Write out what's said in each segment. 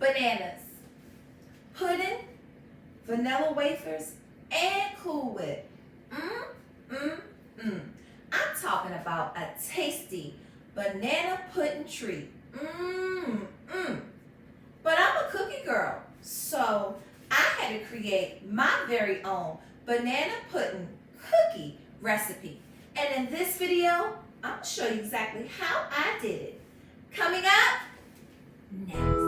bananas, pudding, vanilla wafers, and Cool Whip. I'm talking about a tasty banana pudding treat. But I'm a cookie girl, so I had to create my very own banana pudding cookie recipe. And in this video, I'm going to show you exactly how I did it. Coming up next.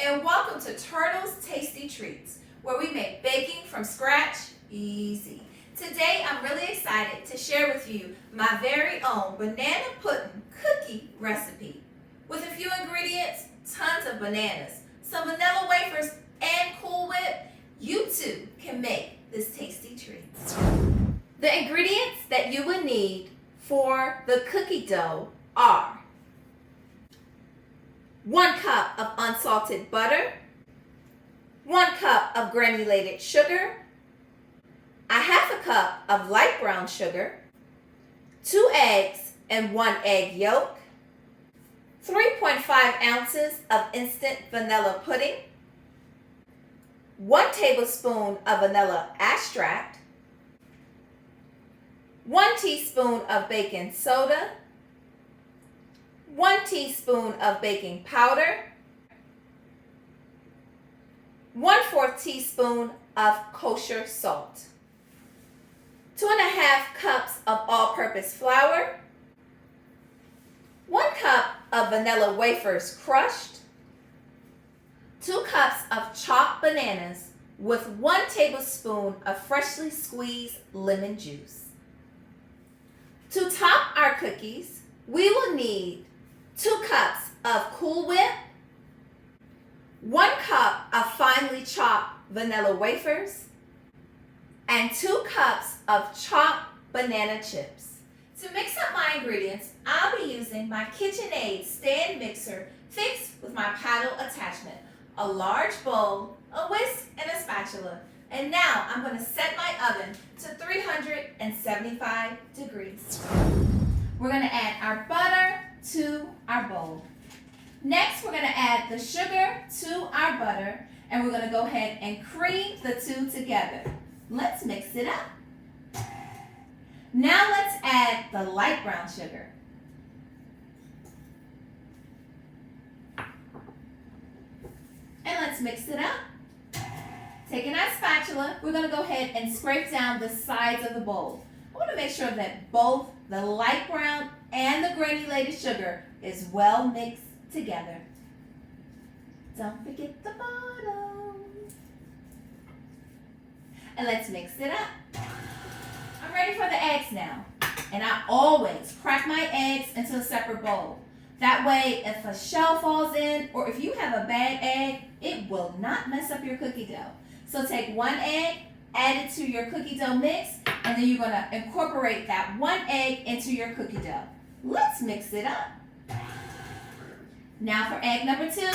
And welcome to Turtles Tasty Treats, where we make baking from scratch easy. Today I'm really excited to share with you my very own banana pudding cookie recipe. With a few ingredients, tons of bananas, some vanilla wafers, and Cool Whip, you too can make this tasty treat. The ingredients that you will need for the cookie dough are 1 cup of unsalted butter, 1 cup of granulated sugar, 1/2 cup of light brown sugar, 2 eggs and 1 egg yolk, 3.5 ounces of instant vanilla pudding, 1 tablespoon of vanilla extract, 1 teaspoon of baking soda, 1 teaspoon of baking powder, 1/4 teaspoon of kosher salt, 2.5 cups of all-purpose flour, 1 cup of vanilla wafers crushed, 2 cups of chopped bananas with 1 tablespoon of freshly squeezed lemon juice. To top our cookies, we will need 2 cups of Cool Whip, 1 cup of finely chopped vanilla wafers, and 2 cups of chopped banana chips. To mix up my ingredients, I'll be using my KitchenAid stand mixer fixed with my paddle attachment, a large bowl, a whisk, and a spatula. And now I'm going to set my oven to 375 degrees. We're going to add our butter to our bowl. Next, we're going to add the sugar to our butter, and we're going to go ahead and cream the two together. Let's mix it up. Now let's add the light brown sugar. And let's mix it up. Taking our spatula, we're going to go ahead and scrape down the sides of the bowl. I want to make sure that both the light brown and the granulated sugar is well mixed together. Don't forget the bottom. And let's mix it up. I'm ready for the eggs now. And I always crack my eggs into a separate bowl. That way, if a shell falls in or if you have a bad egg, it will not mess up your cookie dough. So take 1 egg, add it to your cookie dough mix, and then you're going to incorporate that 1 egg into your cookie dough. Let's mix it up. Now for egg number 2,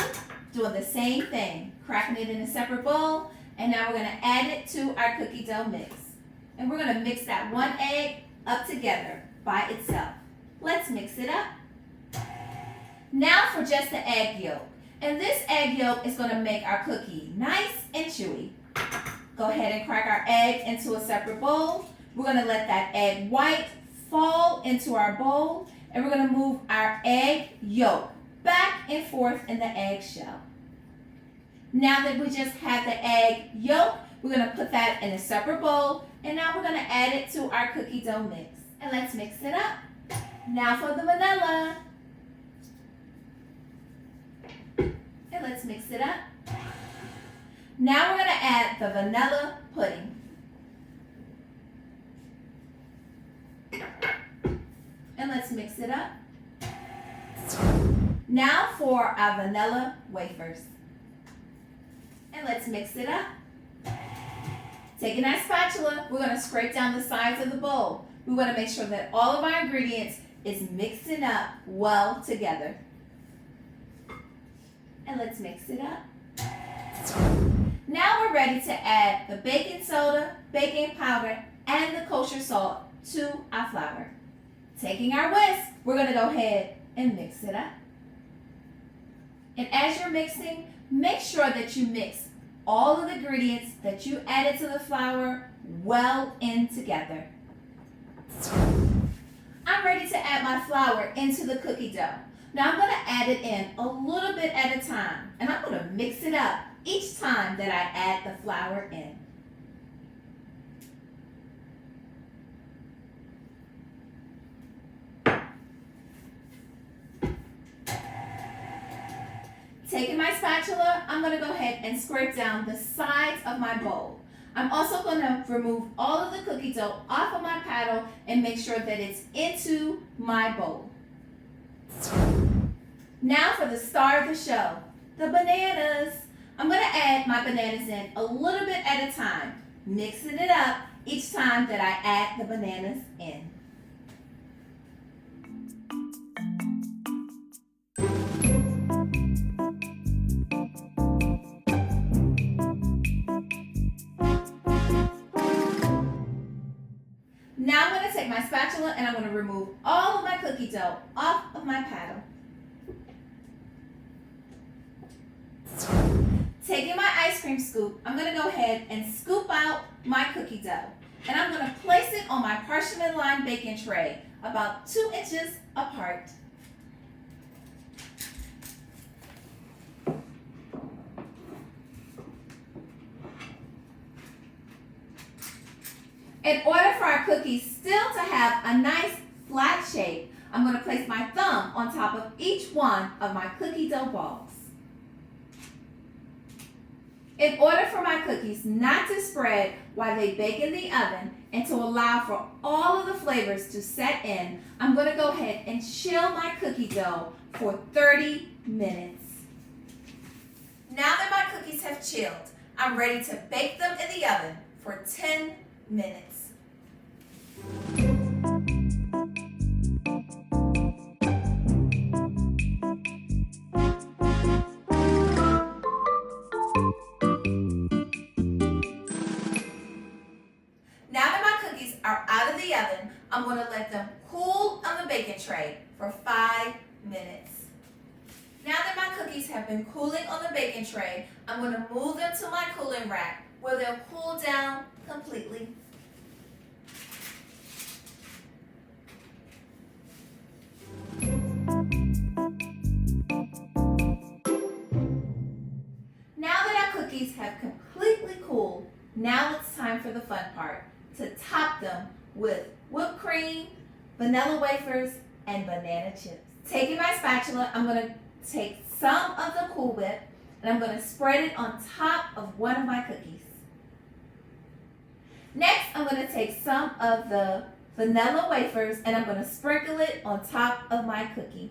doing the same thing, cracking it in a separate bowl, and now we're going to add it to our cookie dough mix. And we're going to mix that 1 egg up together by itself. Let's mix it up. Now for just the egg yolk. And this egg yolk is going to make our cookie nice and chewy. Go ahead and crack our egg into a separate bowl. We're going to let that egg white fall into our bowl, and we're going to move our egg yolk back and forth in the egg shell. Now that we just have the egg yolk, we're going to put that in a separate bowl, and now we're going to add it to our cookie dough mix. And let's mix it up. Now for the vanilla. And let's mix it up. Now we're going to add the vanilla pudding. And let's mix it up. Now for our vanilla wafers. And let's mix it up. Taking our spatula, we're going to scrape down the sides of the bowl. We want to make sure that all of our ingredients is mixing up well together. And let's mix it up. Now we're ready to add the baking soda, baking powder, and the kosher salt to our flour. Taking our whisk, we're going to go ahead and mix it up. And as you're mixing, make sure that you mix all of the ingredients that you added to the flour well in together. I'm ready to add my flour into the cookie dough. Now I'm going to add it in a little bit at a time, and I'm going to mix it up each time that I add the flour in. Taking my spatula, I'm going to go ahead and scrape down the sides of my bowl. I'm also going to remove all of the cookie dough off of my paddle and make sure that it's into my bowl. Now for the star of the show, the bananas. I'm going to add my bananas in a little bit at a time, mixing it up each time that I add the bananas in. Now I'm going to take my spatula and I'm going to remove all of my cookie dough off of my paddle. Taking my ice cream scoop, I'm going to go ahead and scoop out my cookie dough. And I'm going to place it on my parchment lined baking tray about 2 inches apart. In order for our cookies still to have a nice flat shape, I'm going to place my thumb on top of each one of my cookie dough balls. In order for my cookies not to spread while they bake in the oven and to allow for all of the flavors to set in, I'm going to go ahead and chill my cookie dough for 30 minutes. Now that my cookies have chilled, I'm ready to bake them in the oven for 10 minutes. Now that my cookies are out of the oven, I'm going to let them cool on the baking tray for 5 minutes. Now that my cookies have been cooling on the baking tray, I'm going to move them to my cooling rack where they'll cool down completely. Now that our cookies have completely cooled, now it's time for the fun part, to top them with whipped cream, vanilla wafers, and banana chips. Taking my spatula, I'm going to take some of the Cool Whip and I'm going to spread it on top of one of my cookies. Next, I'm going to take some of the vanilla wafers and I'm going to sprinkle it on top of my cookie.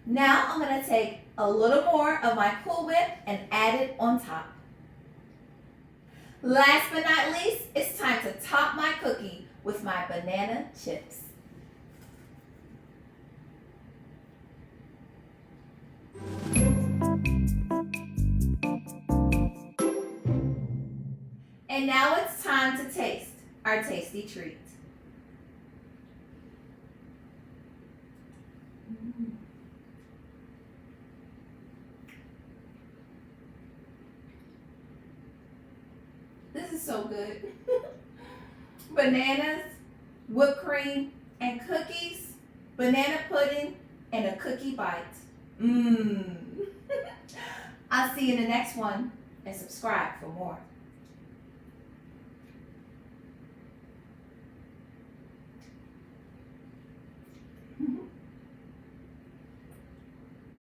Now I'm going to take a little more of my Cool Whip and add it on top. Last but not least, it's time to top my cookie with my banana chips. And now it's time to taste our tasty treat. This is so good. Bananas, whipped cream, and cookies, banana pudding, and a cookie bite. I'll see you in the next one, and subscribe for more.